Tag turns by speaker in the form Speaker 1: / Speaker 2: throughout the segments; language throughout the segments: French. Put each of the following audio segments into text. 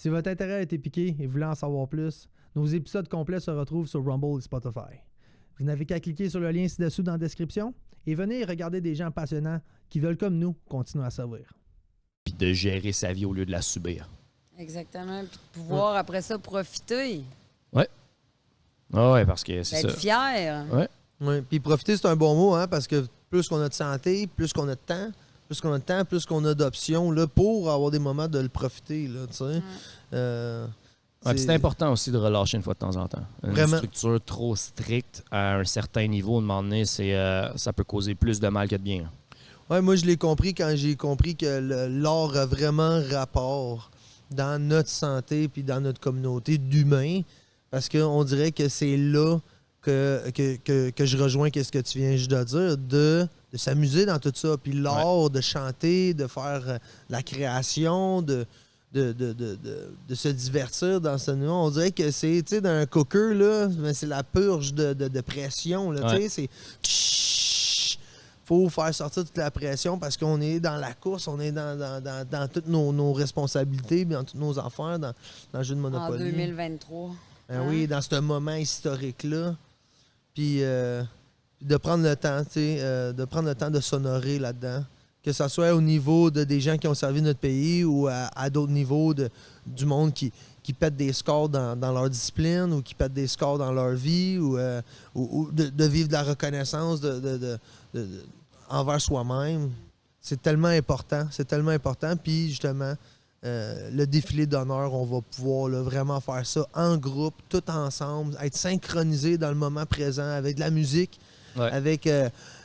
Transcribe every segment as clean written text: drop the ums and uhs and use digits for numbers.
Speaker 1: Si votre intérêt a été piqué et vous voulez en savoir plus, nos épisodes complets se retrouvent sur Rumble et Spotify. Vous n'avez qu'à cliquer sur le lien ci-dessous dans la description et venez regarder des gens passionnants qui veulent, comme nous, continuer à servir.
Speaker 2: Puis de gérer sa vie au lieu de la subir.
Speaker 3: Exactement. Puis de pouvoir, après ça, profiter.
Speaker 2: Ouais. Ah ouais, parce que c'est ça.
Speaker 3: D'être fier.
Speaker 2: Ouais.
Speaker 4: Oui, puis profiter, c'est un bon mot, hein, parce que plus qu'on a de santé, plus qu'on a de temps, plus qu'on a d'options là, pour avoir des moments de le profiter. Là, tu sais.
Speaker 2: Ouais, c'est important aussi de relâcher une fois de temps en temps. Une
Speaker 4: Vraiment.
Speaker 2: structure trop stricte à un certain niveau, de moment donné, ça peut causer plus de mal que de bien.
Speaker 4: Ouais, moi, je l'ai compris quand j'ai compris que l'art a vraiment rapport dans notre santé puis dans notre communauté d'humains, parce qu'on dirait que c'est là que je rejoins ce que tu viens juste de dire, de s'amuser dans tout ça. Puis l'art, de chanter, de faire la création, de se divertir dans ce niveau. On dirait que c'est, tu sais, dans un cooker, là, mais c'est la purge de pression. Là, tu sais, c'est... faut faire sortir toute la pression parce qu'on est dans la course, on est dans toutes nos responsabilités, dans toutes nos affaires, dans le jeu de Monopoly.
Speaker 3: En 2023.
Speaker 4: Oui, dans ce moment historique-là. Puis de prendre le temps, tu sais, de prendre le temps de s'honorer là-dedans. Que ce soit au niveau des gens qui ont servi notre pays ou à d'autres niveaux du monde qui pètent des scores dans leur discipline ou qui pètent des scores dans leur vie ou de vivre de la reconnaissance envers soi-même. C'est tellement important. Puis justement, le défilé d'honneur, on va pouvoir là, vraiment faire ça en groupe, tout ensemble, être synchronisé dans le moment présent avec de la musique, avec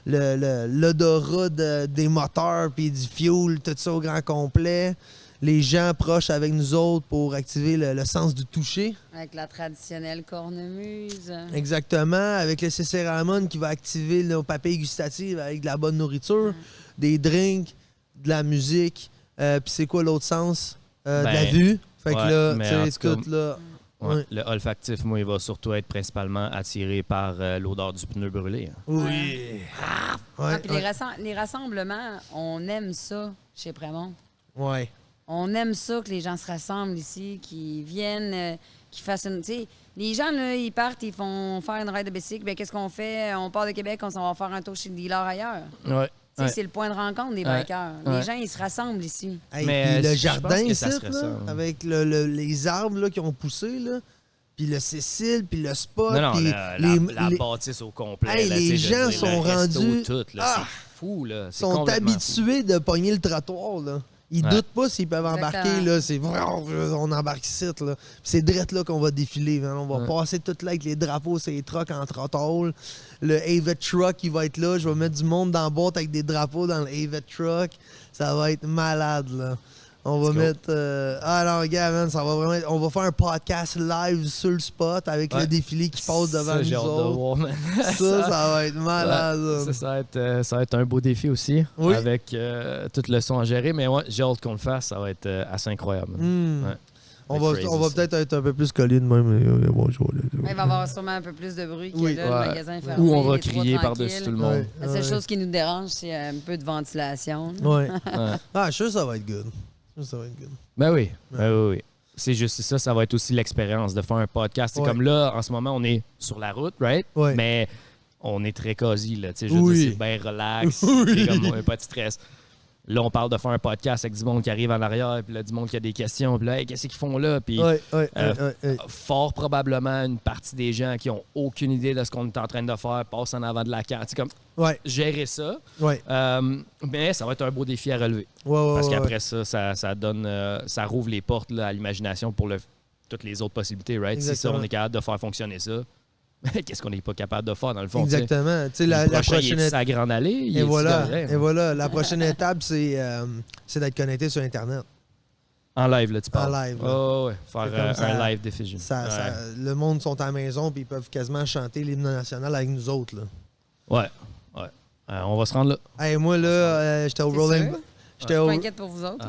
Speaker 4: l'odorat des moteurs puis du fuel, tout ça au grand complet. Les gens proches avec nous autres pour activer le sens du toucher.
Speaker 3: Avec la traditionnelle cornemuse.
Speaker 4: Exactement, avec le Cicéramon qui va activer nos papilles gustatives avec de la bonne nourriture, des drinks, de la musique. Puis c'est quoi l'autre sens? De la vue. Fait que là, tu sais, tout là...
Speaker 2: Ouais. Le olfactif, moi, il va surtout être principalement attiré par l'odeur du pneu brûlé.
Speaker 4: Oui.
Speaker 3: Puis les rassemblements, on aime ça chez Prémont.
Speaker 4: Ouais.
Speaker 3: On aime ça que les gens se rassemblent ici, qu'ils viennent, qu'ils fassent une... Tu sais, les gens, là, ils partent, ils font faire une ride de bicycle. Bien, qu'est-ce qu'on fait? On part de Québec, on s'en va faire un tour chez le dealer ailleurs.
Speaker 2: Ouais.
Speaker 3: C'est le point de rencontre des bikers. Les gens, ils se rassemblent ici.
Speaker 4: Hey,
Speaker 2: mais
Speaker 4: le
Speaker 2: je
Speaker 4: jardin
Speaker 2: pense que
Speaker 4: ici,
Speaker 2: ça serait
Speaker 4: là,
Speaker 2: ça.
Speaker 4: avec les arbres là, qui ont poussé, là, puis le Cécile, puis le spot.
Speaker 2: Non,
Speaker 4: puis
Speaker 2: la bâtisse au complet.
Speaker 4: Hey,
Speaker 2: là,
Speaker 4: les
Speaker 2: je veux
Speaker 4: gens
Speaker 2: dire,
Speaker 4: sont
Speaker 2: le resto,
Speaker 4: rendus...
Speaker 2: tout, là,
Speaker 4: Ah!
Speaker 2: c'est fou, là. C'est
Speaker 4: sont
Speaker 2: complètement
Speaker 4: habitués de pogner le trottoir, là. Ils doutent pas s'ils peuvent embarquer, là. C'est on embarque ici, là. Puis c'est drette là qu'on va défiler, hein. On va passer tout là avec les drapeaux, ces trucks en trottoir. Le Avet Truck, il va être là. Je vais mettre du monde dans la boîte avec des drapeaux dans le Avet Truck. Ça va être malade, là. On va mettre... Ah non, gars, man, ça va vraiment être... On va faire un podcast live sur le spot avec le défilé qui passe devant
Speaker 2: ça,
Speaker 4: nous
Speaker 2: j'ai hâte de
Speaker 4: autres.
Speaker 2: voir, man.
Speaker 4: Ça va être malade.
Speaker 2: Ouais, ça va être un beau défi aussi, avec tout le son à gérer. Mais ouais, j'ai hâte qu'on le fasse. Ça va être assez incroyable. Ouais.
Speaker 4: On va peut-être être un peu plus collé de même. Bonjour.
Speaker 3: Il va y avoir sûrement un peu plus de bruit que là, le magasin fermé.
Speaker 2: Ou on va
Speaker 3: les trois
Speaker 2: crier par-dessus
Speaker 3: tranquilles.
Speaker 2: tout le monde.
Speaker 3: La seule chose qui nous dérange, c'est un peu de ventilation.
Speaker 4: Ouais. Ah, je suis sûr que ça va être good.
Speaker 2: Ben oui. Oui. C'est juste ça, ça va être aussi l'expérience de faire un podcast. C'est comme là, en ce moment, on est sur la route, right?
Speaker 4: Ouais.
Speaker 2: Mais on est très cosy, là. Je veux dire, c'est bien relax. C'est comme pas de stress. Là, on parle de faire un podcast avec du monde qui arrive en arrière, puis là, du monde qui a des questions, puis là, hey, qu'est-ce qu'ils font là? Puis fort probablement, une partie des gens qui ont aucune idée de ce qu'on est en train de faire passent en avant de la carte. C'est comme gérer ça. Mais ça va être un beau défi à relever. Parce qu'après ça donne, ça rouvre les portes là, à l'imagination pour toutes les autres possibilités, right?
Speaker 4: Exactement.
Speaker 2: Si ça, on est capable de faire fonctionner ça, qu'est-ce qu'on n'est pas capable de faire dans le fond?
Speaker 4: Exactement. Tu sais,
Speaker 2: la
Speaker 4: prochaine
Speaker 2: étape, sa grande allée.
Speaker 4: Et voilà, la prochaine étape, c'est d'être connecté sur Internet.
Speaker 2: En live, là, tu parles.
Speaker 4: En live.
Speaker 2: Oh, ouais. Faire un live diffusion.
Speaker 4: Le monde sont à la maison puis ils peuvent quasiment chanter l'hymne national avec nous autres. Là.
Speaker 2: Ouais. On va se rendre là.
Speaker 4: Hey, moi, là, j'étais au Rolling...
Speaker 3: Je m'inquiète pour vous autres.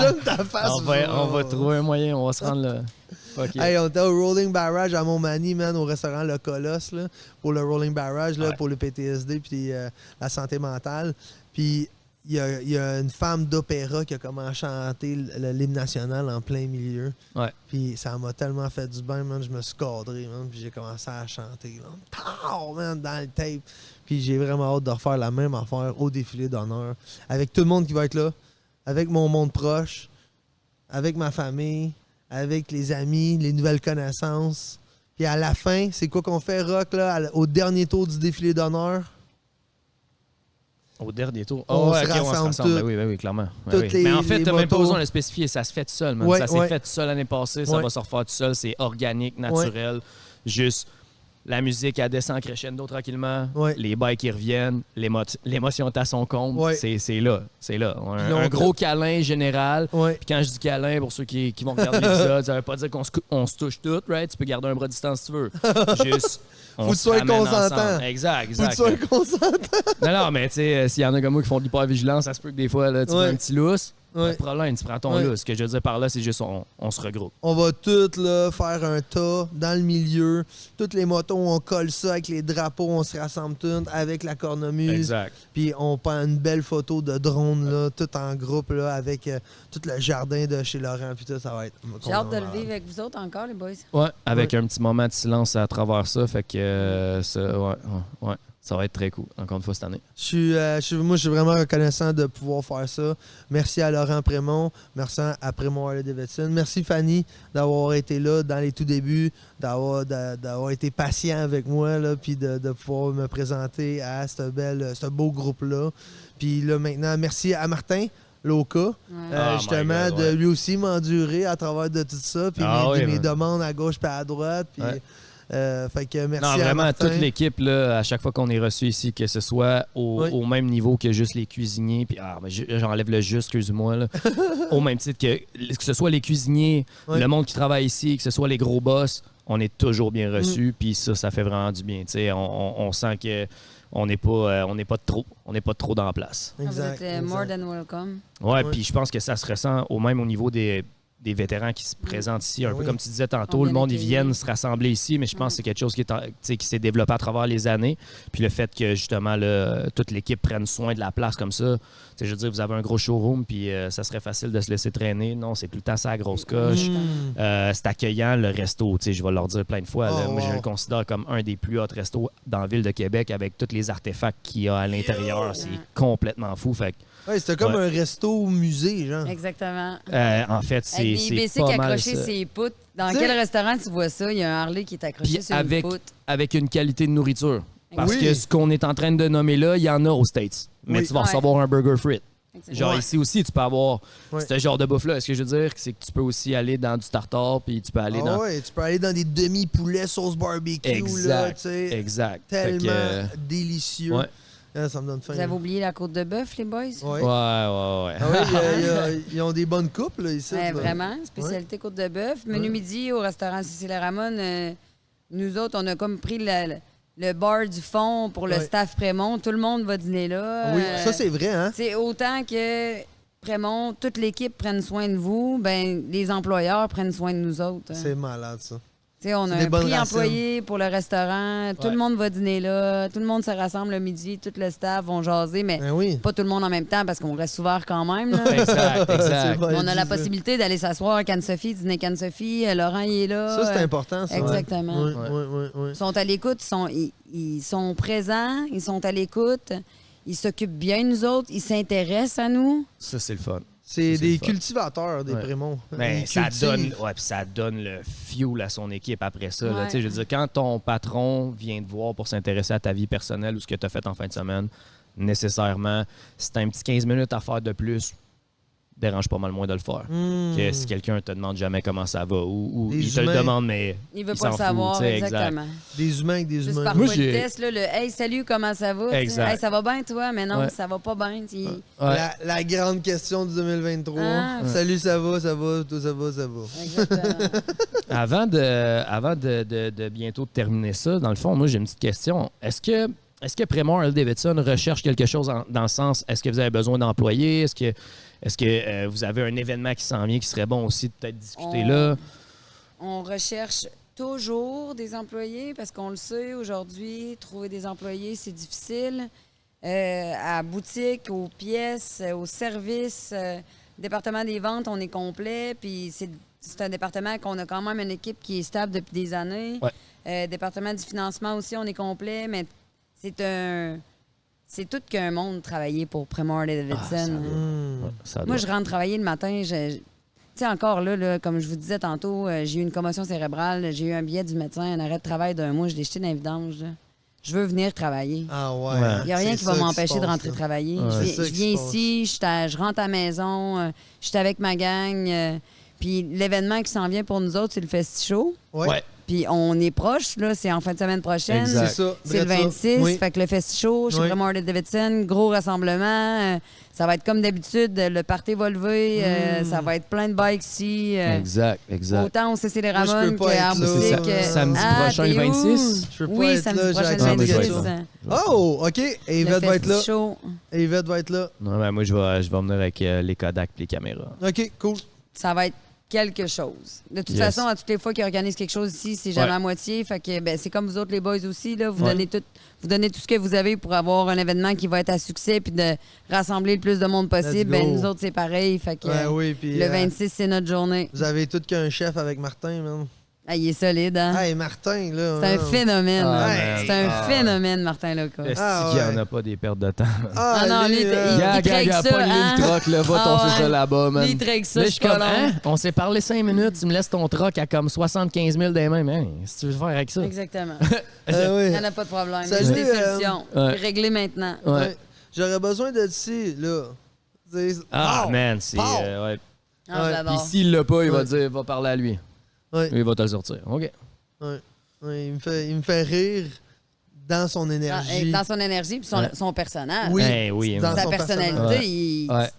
Speaker 4: J'aime ta face.
Speaker 2: On va trouver un moyen, on va se rendre là. Okay.
Speaker 4: Hey, on était au Rolling Barrage à Montmagny, man, au restaurant Le Colosse, là, pour le Rolling Barrage, là, pour le PTSD puis la santé mentale. Puis il y a une femme d'opéra qui a commencé à chanter l'hymne national en plein milieu.
Speaker 2: Ouais.
Speaker 4: Puis ça m'a tellement fait du bien, man. Je me suis cadré, man. Puis j'ai commencé à chanter, man. Pow, man, dans le tape. Puis j'ai vraiment hâte de refaire la même affaire au défilé d'honneur. Avec tout le monde qui va être là. Avec mon monde proche. Avec ma famille. Avec les amis, les nouvelles connaissances. Puis à la fin, c'est quoi qu'on fait, Rock, là, au dernier tour du défilé d'honneur?
Speaker 2: Au dernier tour.
Speaker 4: On se rassemble tout.
Speaker 2: Ben oui, clairement.
Speaker 4: Toutes
Speaker 2: Mais en fait,
Speaker 4: les
Speaker 2: t'as même pas
Speaker 4: motos.
Speaker 2: besoin de le spécifier. Ça se fait tout seul, man.
Speaker 4: Ouais,
Speaker 2: ça s'est
Speaker 4: ouais.
Speaker 2: fait tout seul l'année passée. Ça
Speaker 4: Ouais.
Speaker 2: va se refaire tout seul. C'est organique, naturel. Juste, la musique, elle descend crescendo tranquillement.
Speaker 4: Ouais.
Speaker 2: Les bails qui reviennent. L'émotion est à son comble.
Speaker 4: Ouais.
Speaker 2: C'est là. C'est là.
Speaker 4: Puis là,
Speaker 2: Un gros câlin général.
Speaker 4: Ouais.
Speaker 2: Puis quand je dis câlin, pour ceux qui vont regarder l'épisode, ça veut pas dire qu'on se touche toutes, right? Tu peux garder un bras de distance si tu veux. Juste...
Speaker 4: Faut que tu sois consentant.
Speaker 2: Exact.
Speaker 4: Faut que tu sois consentant.
Speaker 2: Non, mais tu sais, s'il y en a comme moi qui font de l'hypervigilance, ça se peut que des fois, là, tu
Speaker 4: Ouais.
Speaker 2: fais un petit lousse.
Speaker 4: Ouais.
Speaker 2: Pas de problème, tu prends ton
Speaker 4: Ouais.
Speaker 2: lousse. Ce que je veux dire par là, c'est juste on se regroupe.
Speaker 4: On va toutes là, faire un tas dans le milieu. Toutes les motos, on colle ça avec les drapeaux, on se rassemble toutes avec la cornemuse.
Speaker 2: Exact.
Speaker 4: Puis on prend une belle photo de drone, là, tout en groupe, là, avec tout le jardin de chez Laurent. Puis tout, ça va être...
Speaker 3: J'ai hâte de le vivre avec vous autres encore, les boys.
Speaker 2: Ouais, avec un petit moment de silence à travers ça. Fait que ça va être très cool, encore une fois, cette année.
Speaker 4: Moi, je suis vraiment reconnaissant de pouvoir faire ça. Merci à Laurent Prémont. Merci à Prémont Harley-Davidson. Merci, Fanny, d'avoir été là dans les tout débuts, d'avoir été patient avec moi, là, puis de pouvoir me présenter à ce beau groupe-là. Puis là, maintenant, merci à Martin Loca,
Speaker 3: Ouais.
Speaker 2: Oh
Speaker 4: justement,
Speaker 2: my God,
Speaker 4: de
Speaker 2: ouais.
Speaker 4: lui aussi m'endurer à travers de tout ça, puis mes demandes à gauche puis à droite. Puis,
Speaker 2: Ouais.
Speaker 4: fait que merci
Speaker 2: Non,
Speaker 4: à
Speaker 2: vraiment,
Speaker 4: Martin.
Speaker 2: toute l'équipe, là, à chaque fois qu'on est reçu ici, que ce soit au même niveau que juste les cuisiniers, puis j'enlève le juste, excuse-moi, là, au même titre que ce soit les cuisiniers,
Speaker 4: Ouais.
Speaker 2: le monde qui travaille ici, que ce soit les gros boss, on est toujours bien reçus, puis ça fait vraiment du bien. Tu sais, on sent que on n'est pas de trop dans la place.
Speaker 3: Vous
Speaker 4: Exact,
Speaker 3: êtes more
Speaker 4: exact.
Speaker 3: than welcome.
Speaker 2: Ouais,
Speaker 4: Ouais.
Speaker 2: puis je pense que ça se ressent même au niveau des vétérans qui se présentent ici. Un peu
Speaker 4: Oui.
Speaker 2: comme tu disais tantôt,
Speaker 3: On
Speaker 2: le
Speaker 3: vient
Speaker 2: monde, ils
Speaker 3: d'accueillir.
Speaker 2: viennent se rassembler ici, mais je pense que c'est quelque chose qui s'est développé à travers les années. Puis le fait que, justement, là, toute l'équipe prenne soin de la place comme ça. Je veux dire, vous avez un gros showroom, puis ça serait facile de se laisser traîner. Non, c'est tout le temps ça, la grosse coche. C'est accueillant, le resto. Je vais leur dire plein de fois. Là,
Speaker 4: Oh,
Speaker 2: moi, je
Speaker 4: wow.
Speaker 2: le considère comme un des plus hauts restos dans la ville de Québec avec tous les artefacts qu'il y a à l'intérieur. C'est complètement fou. Fait que,
Speaker 4: Ouais, c'était comme un resto-musée, genre.
Speaker 3: Exactement.
Speaker 2: en fait, c'est
Speaker 3: Avec des bicycles
Speaker 2: pas mal
Speaker 3: accrochés
Speaker 2: ça.
Speaker 3: ses poutres. Dans
Speaker 4: T'sais-
Speaker 3: quel restaurant tu vois ça? Il y a un Harley qui est accroché
Speaker 2: Puis
Speaker 3: sur une poutre.
Speaker 2: avec une qualité de nourriture. Parce
Speaker 4: Oui.
Speaker 2: que ce qu'on est en train de nommer là, il y en a aux States. Mais
Speaker 4: Oui.
Speaker 2: tu vas
Speaker 3: Ouais.
Speaker 2: recevoir un burger frit.
Speaker 3: Exactement.
Speaker 2: Genre
Speaker 4: Ouais.
Speaker 2: ici aussi, tu peux avoir
Speaker 4: Ouais.
Speaker 2: ce genre de bouffe-là. Ce que je veux dire, c'est que tu peux aussi aller dans du tartare, puis tu peux aller
Speaker 4: Ah
Speaker 2: dans...
Speaker 4: ouais, tu peux aller dans des demi-poulets sauce barbecue, là,
Speaker 2: Exact,
Speaker 4: tu sais.
Speaker 2: exact. Fait
Speaker 4: Tellement
Speaker 2: que,
Speaker 4: délicieux.
Speaker 2: ouais.
Speaker 4: Ah, ça me donne faim.
Speaker 3: Vous avez oublié la côte de bœuf, les boys?
Speaker 4: Ouais.
Speaker 2: Ouais.
Speaker 4: Ah ouais, ils ont des bonnes coupes, là, ici.
Speaker 3: Ouais,
Speaker 4: là.
Speaker 3: vraiment, spécialité côte de bœuf. Menu midi au restaurant Cécile Ramon. Nous autres, on a comme pris le bar du fond pour le
Speaker 4: Ouais.
Speaker 3: staff Prémont. Tout le monde va dîner là.
Speaker 4: Oui, ça, c'est vrai, hein?
Speaker 3: C'est autant que Prémont, toute l'équipe prenne soin de vous, ben les employeurs prennent soin de nous autres.
Speaker 4: C'est malade, ça.
Speaker 3: T'sais, on a
Speaker 4: c'est des
Speaker 3: un
Speaker 4: bonnes
Speaker 3: prix
Speaker 4: racines.
Speaker 3: employé pour le restaurant. Tout le monde va dîner là. Tout le monde se rassemble le midi. Tout le staff vont jaser, mais
Speaker 4: Ben oui.
Speaker 3: pas tout le monde en même temps parce qu'on reste ouvert quand même. là.
Speaker 2: Exact, exact.
Speaker 4: C'est bien
Speaker 3: On a
Speaker 4: dit,
Speaker 3: la
Speaker 4: ça.
Speaker 3: possibilité d'aller s'asseoir à Cannes-Sophie, dîner Cannes-Sophie. Laurent, il est là.
Speaker 4: Ça, c'est important, ça.
Speaker 3: Exactement.
Speaker 4: Oui, oui, oui, oui.
Speaker 3: Ils sont à l'écoute, ils sont présents, ils sont à l'écoute, ils s'occupent bien de nous autres, ils s'intéressent à nous.
Speaker 2: Ça, c'est le fun.
Speaker 4: C'est
Speaker 2: Ça,
Speaker 4: des
Speaker 2: le fun.
Speaker 4: cultivateurs, des
Speaker 2: Ouais.
Speaker 4: Prémonts.
Speaker 2: Ben,
Speaker 4: Ils
Speaker 2: ça
Speaker 4: cultivent.
Speaker 2: donne, puis ça donne le fuel à son équipe après ça. là.
Speaker 3: Ouais.
Speaker 2: Tu sais, je veux dire, quand ton patron vient te voir pour s'intéresser à ta vie personnelle ou ce que tu as fait en fin de semaine, nécessairement, si tu as un petit 15 minutes à faire de plus, dérange pas mal moins de le faire. Que si quelqu'un te demande jamais comment ça va ou
Speaker 4: Des
Speaker 2: il te
Speaker 4: humains.
Speaker 2: le demande, mais
Speaker 3: Ils veulent
Speaker 2: il
Speaker 3: pas le
Speaker 2: s'en fout,
Speaker 3: savoir,
Speaker 2: tu sais, exact.
Speaker 3: exactement.
Speaker 4: Des humains avec des
Speaker 3: Juste
Speaker 4: humains.
Speaker 3: par
Speaker 2: Moi,
Speaker 3: politesse, là, le « Hey, salut, comment ça va? »
Speaker 2: Exact.
Speaker 3: Hey, ça va bien, toi? Mais non,
Speaker 2: Ouais.
Speaker 3: ça va pas bien.
Speaker 2: Ouais.
Speaker 4: La grande question du 2023.
Speaker 3: Ah.
Speaker 4: Salut, ça va, tout ça va, ça va.
Speaker 3: Exactement.
Speaker 2: Avant de bientôt terminer ça, dans le fond, moi, j'ai une petite question. Est-ce que Prémont Harley-Davidson recherche quelque chose dans le sens, est-ce que vous avez besoin d'employés? Est-ce que vous avez un événement qui s'en vient qui serait bon aussi de peut-être discuter là?
Speaker 3: On recherche toujours des employés parce qu'on le sait, aujourd'hui, trouver des employés, c'est difficile. à boutique, aux pièces, aux services. Département des ventes, on est complet. Puis c'est un département qu'on a quand même une équipe qui est stable depuis des années.
Speaker 2: Ouais.
Speaker 3: Département du financement aussi, on est complet. Mais c'est tout qu'un monde travailler pour Premor Davidson. Moi, je rentre travailler le matin. Tu sais, encore là, comme je vous disais tantôt, j'ai eu une commotion cérébrale, j'ai eu un billet du médecin, un arrêt de travail d'1 mois, je l'ai jeté dans les vidanges. Je veux venir travailler.
Speaker 4: Ah ouais.
Speaker 3: Il n'y a rien qui va m'empêcher de rentrer travailler.
Speaker 4: Ouais.
Speaker 3: Je viens ici, je rentre à la maison, je suis avec ma gang. Puis l'événement qui s'en vient pour nous autres, c'est le Festi Show.
Speaker 4: Ouais.
Speaker 3: Puis on est proche, là, c'est en fin de semaine prochaine.
Speaker 2: Exact.
Speaker 4: C'est ça.
Speaker 3: C'est le 26.
Speaker 4: Oui.
Speaker 3: Fait que le Festi Show chez Premor Davidson, gros rassemblement. Ça va être comme d'habitude, le party va lever. Ça va être plein de bikes ici.
Speaker 2: Exact.
Speaker 3: Autant au CC Les
Speaker 4: Moi, je
Speaker 3: Ramones
Speaker 4: peux pas
Speaker 3: qu'à
Speaker 4: être là.
Speaker 3: boutique.
Speaker 4: C'est ça.
Speaker 2: Samedi prochain,
Speaker 3: t'es
Speaker 2: le
Speaker 3: où?
Speaker 2: 26.
Speaker 4: Je peux pas
Speaker 3: Oui,
Speaker 4: être
Speaker 3: samedi
Speaker 4: là,
Speaker 3: prochain,
Speaker 4: j'ai
Speaker 3: le
Speaker 2: Ah, mais je vais
Speaker 3: 26.
Speaker 2: être là.
Speaker 4: Oh, OK. Et
Speaker 3: Le
Speaker 4: Yvette va être là.
Speaker 3: Festi Show.
Speaker 4: Et Yvette va être là.
Speaker 2: Non, mais moi, je vais venir avec les Kodak et les caméras.
Speaker 4: OK, cool.
Speaker 3: Ça va être quelque chose. De toute
Speaker 2: Yes.
Speaker 3: façon, à toutes les fois qu'ils organisent quelque chose ici, c'est jamais
Speaker 2: Ouais.
Speaker 3: à moitié. Fait que c'est comme vous autres les boys aussi. Là, vous,
Speaker 2: Ouais.
Speaker 3: donnez tout ce que vous avez pour avoir un événement qui va être à succès puis de rassembler le plus de monde possible.
Speaker 4: Let's go.
Speaker 3: Nous autres, c'est pareil. Fait que,
Speaker 4: Oui, puis
Speaker 3: le 26, c'est notre journée.
Speaker 4: vous avez tout qu'un chef avec Martin, man.
Speaker 3: Ah, il est solide, hein?
Speaker 4: Hey, Martin, là.
Speaker 3: C'est un phénomène.
Speaker 2: Ah,
Speaker 3: hein. C'est un phénomène, Martin Loca.
Speaker 2: Est-ce
Speaker 4: Ah,
Speaker 2: qu'il n'y en
Speaker 4: ouais.
Speaker 2: a pas des pertes de temps?
Speaker 3: Ah non, lui, il
Speaker 2: Gars,
Speaker 3: traque ça,
Speaker 2: pas
Speaker 3: hein?
Speaker 2: le troc, là, va
Speaker 3: Ah,
Speaker 2: ton
Speaker 3: ouais.
Speaker 2: ça là-bas, man.
Speaker 3: Lui, il traque ça,
Speaker 2: Là,
Speaker 3: je
Speaker 2: je suis comme,
Speaker 3: pas long.
Speaker 2: hein? On s'est parlé 5 minutes, tu me laisses ton troc à comme 75 000 des mains. Hein? Qu'est-ce que tu veux faire avec ça?
Speaker 3: Exactement.
Speaker 4: oui.
Speaker 3: Il n'y en a pas de problème.
Speaker 4: Salut,
Speaker 3: J'ai des solutions.
Speaker 2: ouais.
Speaker 3: C'est réglé maintenant.
Speaker 2: Ouais.
Speaker 4: Ouais. J'aurais besoin de ci, là.
Speaker 2: Ah,
Speaker 4: Pow!
Speaker 2: man, c'est...
Speaker 4: Pow!
Speaker 2: ouais.
Speaker 3: Ah,
Speaker 4: Ouais.
Speaker 3: j'adore.
Speaker 2: Puis s'il l'a pas, il va
Speaker 4: Ouais.
Speaker 2: dire, va parler à lui.
Speaker 4: Ouais.
Speaker 2: Il va te le sortir. OK.
Speaker 4: Ouais. Ouais, il me fait rire dans son énergie.
Speaker 3: Dans son énergie puis son personnage.
Speaker 4: Oui,
Speaker 2: Hey, oui,
Speaker 4: dans
Speaker 3: Sa
Speaker 4: son
Speaker 3: personnalité,
Speaker 4: personnage.
Speaker 3: il,
Speaker 2: Ouais.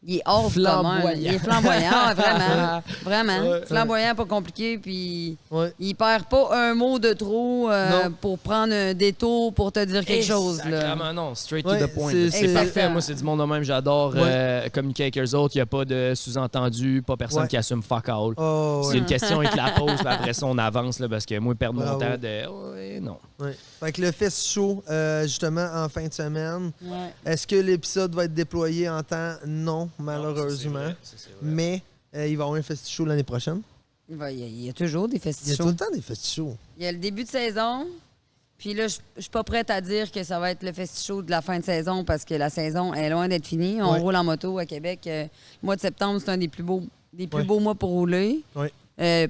Speaker 3: il est hors du
Speaker 2: Flamboyant.
Speaker 3: commun. Il est flamboyant, ouais, vraiment. Vraiment.
Speaker 4: Ouais.
Speaker 3: Flamboyant, pas compliqué, puis
Speaker 4: Ouais.
Speaker 3: il perd pas un mot de trop
Speaker 4: Non.
Speaker 3: pour prendre un détour pour te dire quelque chose. Là.
Speaker 2: Sacrément, non. Straight
Speaker 4: Ouais,
Speaker 2: to the point.
Speaker 4: c'est-
Speaker 2: C'est
Speaker 3: c'est-
Speaker 2: parfait. Moi, c'est du monde de même. J'adore
Speaker 4: Ouais.
Speaker 2: communiquer avec eux autres. Il n'y a pas de sous-entendu, pas personne
Speaker 4: Ouais.
Speaker 2: qui assume fuck all.
Speaker 4: Oh,
Speaker 2: C'est
Speaker 4: ouais.
Speaker 2: une question, ils te la posent, puis après ça, on avance, là, parce que moi, perdre mon
Speaker 4: Bravo.
Speaker 2: temps de... Ouais, non.
Speaker 4: Ouais. Fait que le Fest Show, justement, en fin de semaine,
Speaker 3: Ouais.
Speaker 4: est-ce que l'épisode va être déployé en temps? Non, malheureusement. Mais il va y avoir un Fest Show l'année prochaine.
Speaker 3: Il y a toujours des
Speaker 4: Il y a
Speaker 3: festivals.
Speaker 4: tout le temps des Fest Shows.
Speaker 3: Il y a le début de saison. Puis là, je suis pas prête à dire que ça va être le festi show de la fin de saison parce que la saison est loin d'être finie. On
Speaker 4: Ouais.
Speaker 3: roule en moto à Québec. Le mois de septembre, c'est un des plus beaux
Speaker 4: Ouais.
Speaker 3: mois pour rouler.
Speaker 4: Ouais.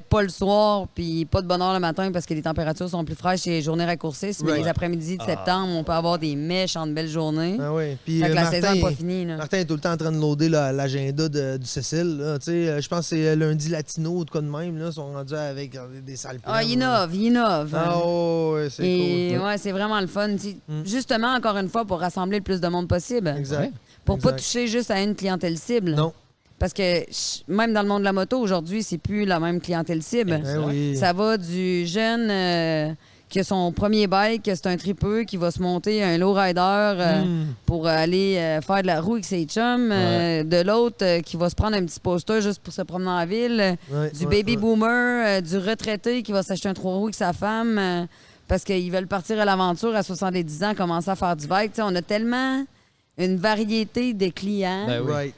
Speaker 3: Pas le soir, puis pas de bonne heure le matin parce que les températures sont plus fraîches et les journées raccourcissent. Mais
Speaker 4: Right.
Speaker 3: les après-midi de septembre, on peut avoir des méchantes belles journées.
Speaker 4: Ah oui. Puis
Speaker 3: Fait que la
Speaker 4: Martin,
Speaker 3: saison n'est pas finie. Là.
Speaker 4: Martin est tout le temps en train de loader l'agenda du Cécile. Là. Tu sais, je pense que c'est lundi latino ou de quoi de même. Là, ils sont rendus avec des salles pleines.
Speaker 3: Ah, il innove.
Speaker 4: Ah ouais, c'est
Speaker 3: Et
Speaker 4: cool.
Speaker 3: ouais, c'est vraiment le fun. Tu sais,
Speaker 4: Mm.
Speaker 3: Justement, encore une fois, pour rassembler le plus de monde possible.
Speaker 4: Exact.
Speaker 2: Ouais.
Speaker 3: Pour pas
Speaker 4: Exact.
Speaker 3: toucher juste à une clientèle cible.
Speaker 4: Non.
Speaker 3: Parce que même dans le monde de la moto, aujourd'hui, c'est plus la même clientèle cible.
Speaker 4: Ben oui.
Speaker 3: Ça va du jeune qui a son premier bike, que c'est un tripeux, qui va se monter un lowrider pour aller faire de la roue avec ses chums. De l'autre qui va se prendre un petit poster juste pour se promener en ville.
Speaker 4: Ouais,
Speaker 3: Du
Speaker 4: ouais,
Speaker 3: baby
Speaker 4: ouais.
Speaker 3: boomer, du retraité qui va s'acheter un 3 roues avec sa femme parce qu'ils veulent partir à l'aventure à 70 ans, commencer à faire du bike. T'sais, on a tellement une variété de clients.
Speaker 2: Ben oui.
Speaker 4: Right.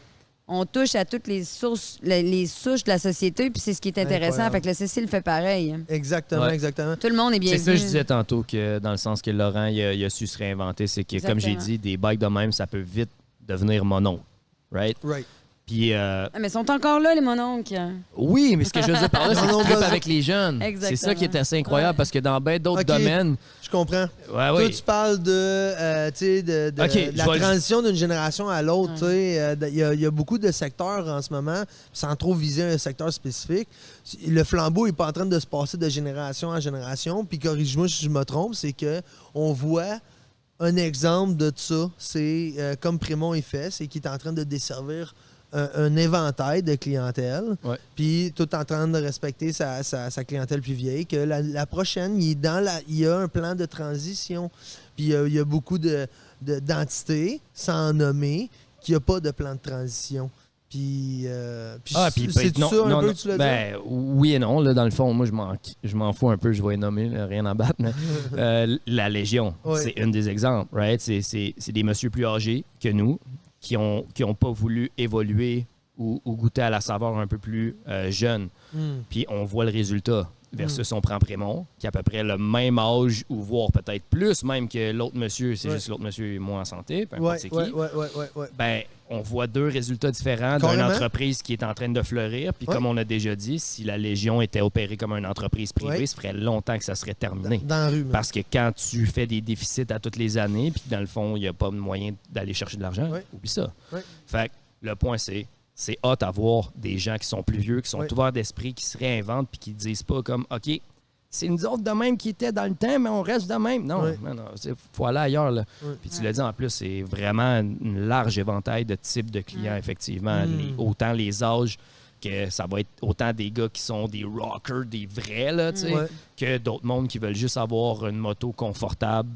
Speaker 3: On touche à toutes les sources, les souches de la société, puis c'est ce qui est intéressant.
Speaker 4: Incroyable.
Speaker 3: Fait que le Cécile fait pareil.
Speaker 4: Exactement,
Speaker 2: Ouais.
Speaker 4: exactement.
Speaker 3: Tout le monde est bien
Speaker 2: C'est ça que je disais tantôt, que dans le sens que Laurent, il a su se réinventer. C'est que, comme j'ai
Speaker 3: Exactement.
Speaker 2: dit, des bikes de même, ça peut vite devenir mono. Right?
Speaker 4: Right.
Speaker 2: Puis,
Speaker 3: Ah, mais ils sont encore là, les mononcles.
Speaker 2: oui, mais ce que je veux dire par là, c'est
Speaker 4: Ils en ont
Speaker 2: qu'ils trippent
Speaker 4: besoin.
Speaker 2: avec les jeunes.
Speaker 3: Exactement.
Speaker 2: C'est ça qui est assez incroyable parce que dans bien d'autres
Speaker 4: Ok.
Speaker 2: domaines.
Speaker 4: Je comprends.
Speaker 2: Ouais,
Speaker 4: Toi,
Speaker 2: oui.
Speaker 4: tu parles tu sais, de
Speaker 2: Ok,
Speaker 4: la
Speaker 2: je vais-
Speaker 4: transition d'une génération à l'autre. Tu sais, il y a beaucoup de secteurs en ce moment, sans trop viser un secteur spécifique. Le flambeau n'est pas en train de se passer de génération en génération. Puis corrige-moi si je me trompe, c'est que on voit un exemple de ça. C'est comme Prémont est fait, c'est qu'il est en train de desservir un éventail de clientèle,
Speaker 2: Ouais.
Speaker 4: puis tout en train de respecter sa clientèle plus vieille, que la prochaine, il y a un plan de transition. Puis il y a beaucoup d'entités, sans nommer, qui n'y a pas de plan de transition. Puis,
Speaker 2: c'est
Speaker 4: ça un peu que tu l'as dit?
Speaker 2: Oui et non. Là, dans le fond, moi, je m'en fous un peu. Je vais nommer, là, rien à battre. Mais, la Légion, c'est un des exemples. Right? C'est des messieurs plus âgés que nous qui ont pas voulu évoluer ou goûter à la saveur un peu plus jeune. Puis on voit le résultat. Versus on prend Prémont, qui a à peu près le même âge, ou voire peut-être plus, même que l'autre monsieur, c'est juste que l'autre monsieur est moins en santé, peu importe c'est qui. Ben, on voit deux résultats différents d'une entreprise qui est en train de fleurir. Puis comme on a déjà dit, si la Légion était opérée comme une entreprise privée, ça ferait longtemps que ça serait terminé.
Speaker 4: Dans la rue,
Speaker 2: parce que quand tu fais des déficits à toutes les années, puis dans le fond, il n'y a pas de moyen d'aller chercher de l'argent, oublie ça. Fait que le point, c'est hot à voir des gens qui sont plus vieux, qui sont ouverts d'esprit, qui se réinventent puis qui disent pas comme OK, c'est nous autres de même qui étaient dans le temps, mais on reste de même. Non, il faut aller ailleurs. Là. Puis tu l'as dit en plus, c'est vraiment une large éventail de types de clients, effectivement. Autant les âges que ça va être autant des gars qui sont des rockers, des vrais, là, que d'autres mondes qui veulent juste avoir une moto confortable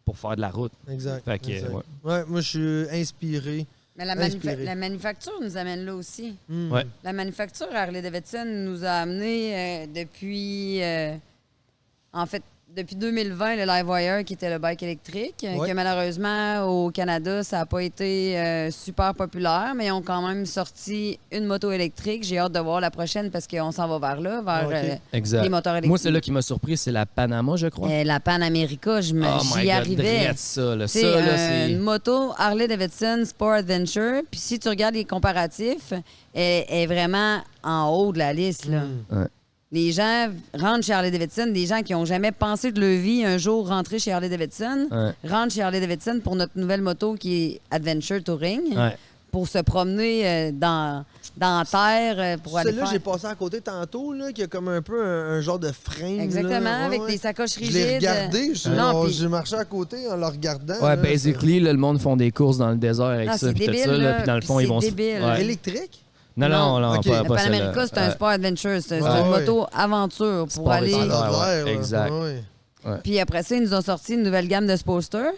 Speaker 2: pour faire de la route.
Speaker 4: Exact.
Speaker 2: Fait que,
Speaker 4: moi, je suis inspiré.
Speaker 3: Mais la manufacture nous amène là aussi. La manufacture Harley-Davidson nous a amené depuis 2020, le Livewire, qui était le bike électrique, que malheureusement, au Canada, ça n'a pas été super populaire, mais ils ont quand même sorti une moto électrique. J'ai hâte de voir la prochaine parce qu'on s'en va vers là, vers les moteurs électriques.
Speaker 2: Moi, celle-là qui m'a surpris, c'est la Panama, je crois.
Speaker 3: La Pan America, j'y arrivais. C'est une moto Harley-Davidson Sport Adventure. Puis si tu regardes les comparatifs, elle est vraiment en haut de la liste, là. Les gens rentrent chez Harley-Davidson, des gens qui n'ont jamais pensé de leur vie un jour rentrer chez Harley-Davidson, rentrent chez Harley-Davidson pour notre nouvelle moto qui est Adventure Touring, pour se promener dans la terre.
Speaker 4: Celle-là, j'ai passé à côté tantôt, là, qui a comme un peu un genre de frame.
Speaker 3: Exactement, avec des sacoches rigides.
Speaker 4: Je l'ai regardé, j'ai marché à côté en le regardant.
Speaker 2: Ouais, basically, le monde font des courses dans le désert avec ça.
Speaker 3: Puis
Speaker 2: tout ça, puis dans le fond, ils vont
Speaker 4: Électrique?
Speaker 2: Non,
Speaker 3: okay.
Speaker 2: pas
Speaker 3: Pan America, c'est un sport adventure. C'est une moto aventure pour aller.
Speaker 2: Exact.
Speaker 3: Puis après ça, ils nous ont sorti une nouvelle gamme de Sposter.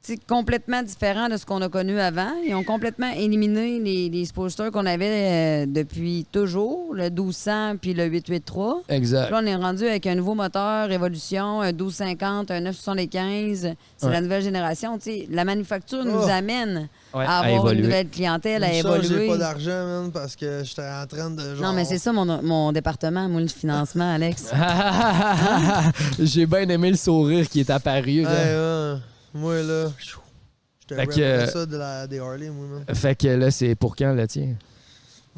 Speaker 3: C'est complètement différent de ce qu'on a connu avant. Ils ont complètement éliminé les Sposters qu'on avait depuis toujours, le 1200 puis le 883.
Speaker 2: Exact.
Speaker 3: Là, on est rendu avec un nouveau moteur, Evolution, un 1250, un 975. C'est la nouvelle génération. T'sais, la manufacture nous amène à avoir une nouvelle clientèle, à évoluer.
Speaker 4: J'ai pas d'argent, man, parce que j'étais en train de...
Speaker 3: Non, mais c'est ça mon département, moi, le financement, Alex.
Speaker 2: J'ai bien aimé le sourire qui est apparu.
Speaker 4: Moi, là, je te rappelle ça des Harley, moi, man.
Speaker 2: Fait que là, c'est pour quand, là, tiens?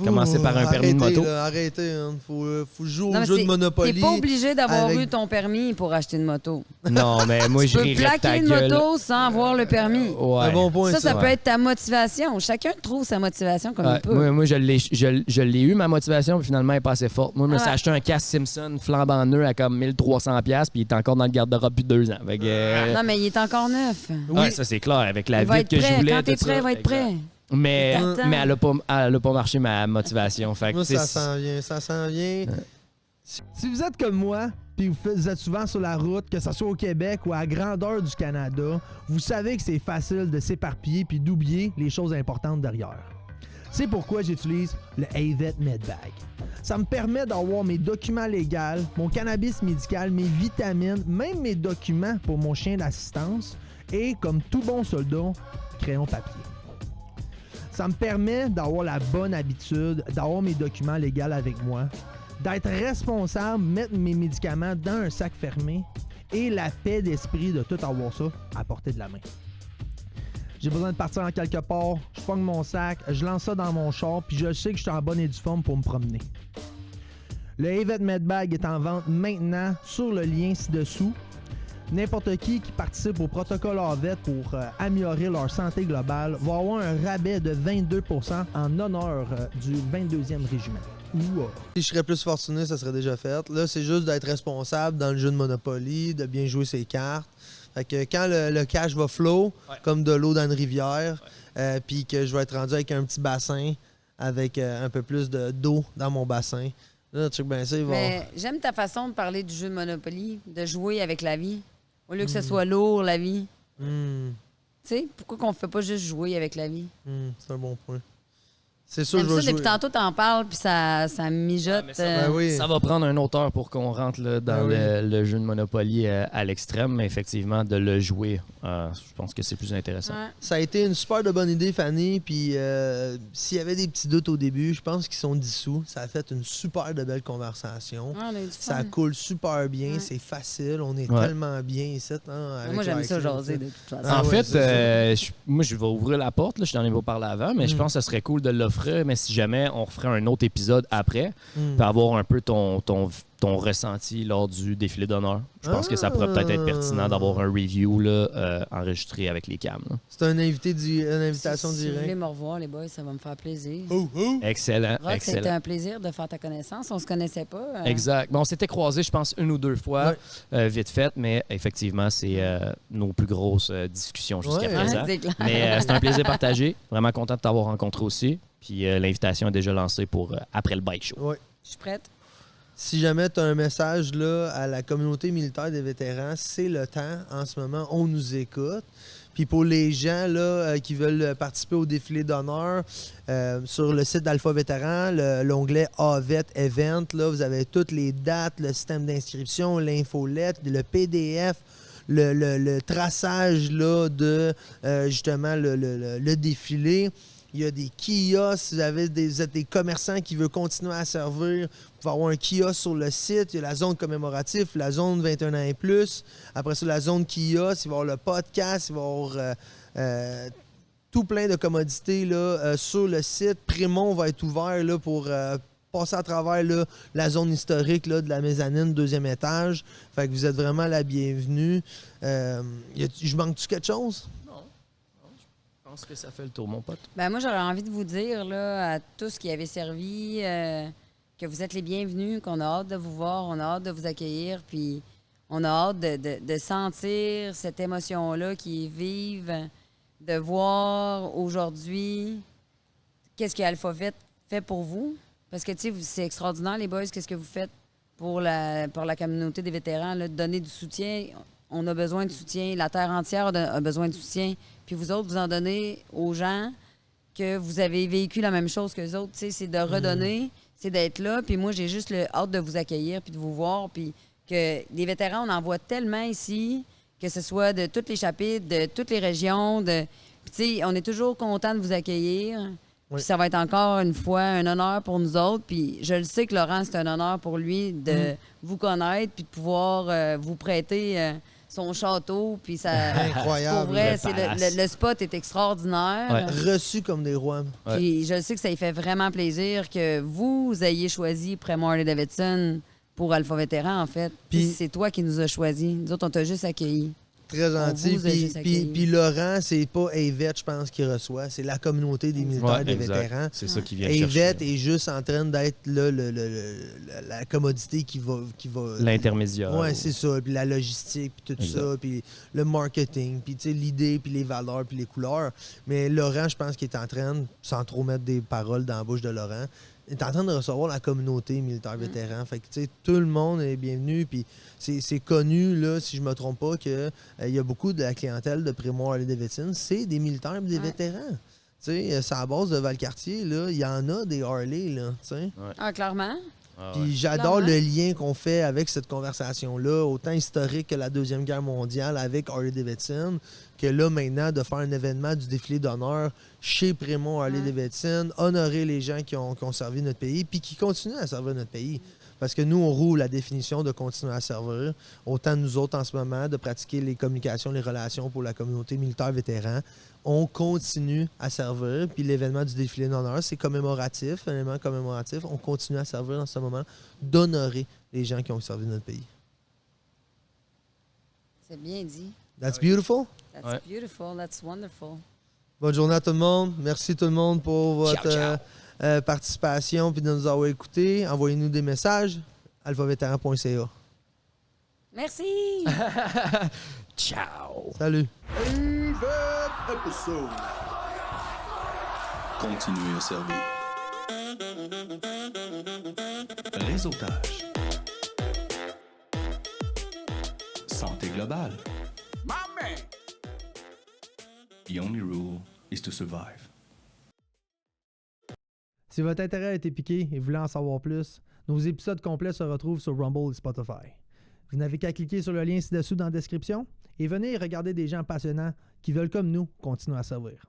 Speaker 2: Commencer par un permis de moto.
Speaker 4: Là, arrêtez, hein. Faut jouer au jeu de Monopoly.
Speaker 3: T'es pas obligé d'avoir eu ton permis pour acheter une moto.
Speaker 2: Non, mais moi, je rirais de ta gueule.
Speaker 3: Tu peux plaquer une moto sans avoir le permis.
Speaker 4: Un bon point,
Speaker 3: ça peut être ta motivation. Chacun trouve sa motivation comme il peut.
Speaker 2: Moi, je l'ai eu, ma motivation, puis finalement, elle est pas assez forte. Moi, je me suis acheté un casque Simpson flambant neuf à comme 1300$, puis il est encore dans le garde-robe depuis 2 ans.
Speaker 3: Non, mais il est encore neuf.
Speaker 2: Oui, ça, c'est clair. Avec la vie que je voulais.
Speaker 3: Quand t'es prêt, il va être prêt.
Speaker 2: Mais elle a pas marché, ma motivation. Fait que,
Speaker 4: moi, ça s'en vient.
Speaker 1: Si vous êtes comme moi, puis vous êtes souvent sur la route, que ce soit au Québec ou à la grandeur du Canada, vous savez que c'est facile de s'éparpiller puis d'oublier les choses importantes derrière. C'est pourquoi j'utilise le Avett Medbag. Ça me permet d'avoir mes documents légaux, mon cannabis médical, mes vitamines, même mes documents pour mon chien d'assistance et, comme tout bon soldat, crayon papier. Ça me permet d'avoir la bonne habitude, d'avoir mes documents légaux avec moi, d'être responsable, mettre mes médicaments dans un sac fermé et la paix d'esprit de tout avoir ça à portée de la main. J'ai besoin de partir en quelque part, je pogne mon sac, je lance ça dans mon char, puis je sais que je suis en bonne et due forme pour me promener. Le Avett Medbag est en vente maintenant sur le lien ci-dessous. N'importe qui participe au protocole Avett pour améliorer leur santé globale va avoir un rabais de 22% en honneur du 22e régiment.
Speaker 4: Si je serais plus fortuné, ça serait déjà fait. Là, c'est juste d'être responsable dans le jeu de Monopoly, de bien jouer ses cartes. Fait que quand le cash va flow, comme de l'eau dans une rivière, puis que je vais être rendu avec un petit bassin, avec un peu plus d'eau dans mon bassin, là, check bien ça, il va...
Speaker 3: Mais j'aime ta façon de parler du jeu de Monopoly, de jouer avec la vie. Au lieu que ce soit lourd, la vie. Tu sais, pourquoi qu'on ne fait pas juste jouer avec la vie?
Speaker 4: C'est un bon point. C'est sûr, je vais jouer.
Speaker 3: Depuis tantôt, t'en parles, puis ça mijote.
Speaker 2: Ça va prendre un auteur pour qu'on rentre là, dans le jeu de Monopoly à l'extrême, mais effectivement, de le jouer, je pense que c'est plus intéressant.
Speaker 3: Ouais.
Speaker 4: Ça a été une super de bonne idée, Fanny, puis s'il y avait des petits doutes au début, je pense qu'ils sont dissous. Ça a fait une super de belle conversation. Ça coule super bien, c'est facile, on est tellement bien ici.
Speaker 3: Moi, j'aime ça jaser de toute façon.
Speaker 2: En fait, moi, je vais ouvrir la porte, là, je t'en ai pas parlé avant, mais je pense que ça serait cool de l'offrir. Mais si jamais on referait un autre épisode après, pour avoir un peu ton ressenti lors du défilé d'honneur. Je pense que ça pourrait peut-être être pertinent d'avoir un review là, enregistré avec les cams.
Speaker 4: C'est une invitation
Speaker 3: si
Speaker 4: directe.
Speaker 3: Si vous voulez me revoir, les boys, ça va me faire plaisir.
Speaker 2: Excellent.
Speaker 3: Rock, c'était un plaisir de faire ta connaissance. On se connaissait pas.
Speaker 2: Exact. Bon, on s'était croisés, je pense, 1 ou 2 fois, vite fait, mais effectivement, c'est nos plus grosses discussions jusqu'à présent. Mais c'est un plaisir partagé. Vraiment content de t'avoir rencontré aussi. Puis l'invitation est déjà lancée pour après le bike show.
Speaker 3: Je suis prête.
Speaker 4: Si jamais tu as un message là, à la communauté militaire des vétérans, c'est le temps. En ce moment, on nous écoute. Puis pour les gens là, qui veulent participer au défilé d'honneur, sur le site d'Alpha Vétéran, l'onglet AVET Event, là, vous avez toutes les dates, le système d'inscription, l'infolette, le PDF, le traçage là, de justement le défilé. Il y a des kiosques. Si vous êtes des commerçants qui veulent continuer à servir, vous pouvez avoir un kiosque sur le site. Il y a la zone commémorative, la zone 21 ans et plus. Après ça, la zone kiosque, il va y avoir le podcast, il va y avoir tout plein de commodités là, sur le site. Prémont va être ouvert là, pour passer à travers là, la zone historique là, de la mezzanine, 2e étage. Fait que vous êtes vraiment la bienvenue. Je manque-tu quelque chose?
Speaker 2: Je pense que ça fait le tour, mon pote.
Speaker 3: Ben moi, j'aurais envie de vous dire là, à tous qui avaient servi que vous êtes les bienvenus, qu'on a hâte de vous voir, on a hâte de vous accueillir, puis on a hâte de sentir cette émotion-là qui est vive, de voir aujourd'hui qu'est-ce que Alphavette fait pour vous. Parce que, tu sais, c'est extraordinaire, les boys, qu'est-ce que vous faites pour la communauté des vétérans, là, de donner du soutien. On a besoin de soutien. La terre entière a besoin de soutien. Puis vous autres, vous en donnez aux gens que vous avez vécu la même chose qu'eux autres. C'est de redonner, c'est d'être là. Puis moi, j'ai juste hâte de vous accueillir puis de vous voir. Puis que les vétérans, on en voit tellement ici, que ce soit de tous les chapitres, de toutes les régions. Puis tu sais, on est toujours content de vous accueillir. Puis ça va être encore une fois un honneur pour nous autres. Puis je le sais que Laurent, c'est un honneur pour lui de vous connaître puis de pouvoir vous prêter... son château, puis ça...
Speaker 4: Incroyable.
Speaker 3: Pour vrai, le spot est extraordinaire.
Speaker 4: Reçu comme des rois.
Speaker 3: Puis je sais que ça lui fait vraiment plaisir que vous ayez choisi Prémont Harley-Davidson pour Alpha Vétéran, en fait. Puis c'est toi qui nous as choisis. Nous autres, on t'a juste accueillis.
Speaker 4: Très gentil. Puis Laurent, c'est pas Yvette, je pense, qui reçoit. C'est la communauté des militaires des vétérans.
Speaker 2: C'est ça qui vient chercher.
Speaker 4: Yvette est juste en train d'être là, la commodité qui va...
Speaker 2: L'intermédiaire.
Speaker 4: Oui, c'est ça. Puis la logistique, puis tout ça. Puis le marketing, puis l'idée, puis les valeurs, puis les couleurs. Mais Laurent, je pense qu'il est en train, sans trop mettre des paroles dans la bouche de Laurent, est en train de recevoir la communauté militaire vétéran. Fait que, tu sais, tout le monde est bienvenu. Puis c'est connu, là, si je me trompe pas, qu'il y a beaucoup de la clientèle de Prémont Harley-Davidson, c'est des militaires et des vétérans. Tu sais, c'est à la base de Valcartier, là, il y en a des Harley, là, tu sais.
Speaker 3: Ah, clairement.
Speaker 4: Puis j'adore le lien qu'on fait avec cette conversation-là, autant historique que la Deuxième Guerre mondiale avec Harley-Davidson, que là, maintenant, de faire un événement du défilé d'honneur chez Prémont Harley-Davidson, honorer les gens qui ont servi notre pays, puis qui continuent à servir notre pays. Parce que nous, on roule la définition de continuer à servir. Autant nous autres, en ce moment, de pratiquer les communications, les relations pour la communauté militaire vétéran. On continue à servir. Puis l'événement du défilé d'honneur, c'est commémoratif, un événement commémoratif. On continue à servir dans ce moment, d'honorer les gens qui ont servi notre pays.
Speaker 3: C'est bien dit.
Speaker 4: That's beautiful?
Speaker 3: That's beautiful. That's wonderful.
Speaker 4: Bonne journée à tout le monde. Merci tout le monde pour votre participation et de nous avoir écoutés. Envoyez-nous des messages. alphavétéran.ca.
Speaker 3: Merci.
Speaker 2: Ciao.
Speaker 4: Salut.
Speaker 5: Continuez à servir. Réseautage. Santé globale. The only rule is to survive.
Speaker 1: Si votre intérêt a été piqué et vous voulez en savoir plus, nos épisodes complets se retrouvent sur Rumble et Spotify. Vous n'avez qu'à cliquer sur le lien ci-dessous dans la description et venez regarder des gens passionnants qui veulent, comme nous, continuer à servir.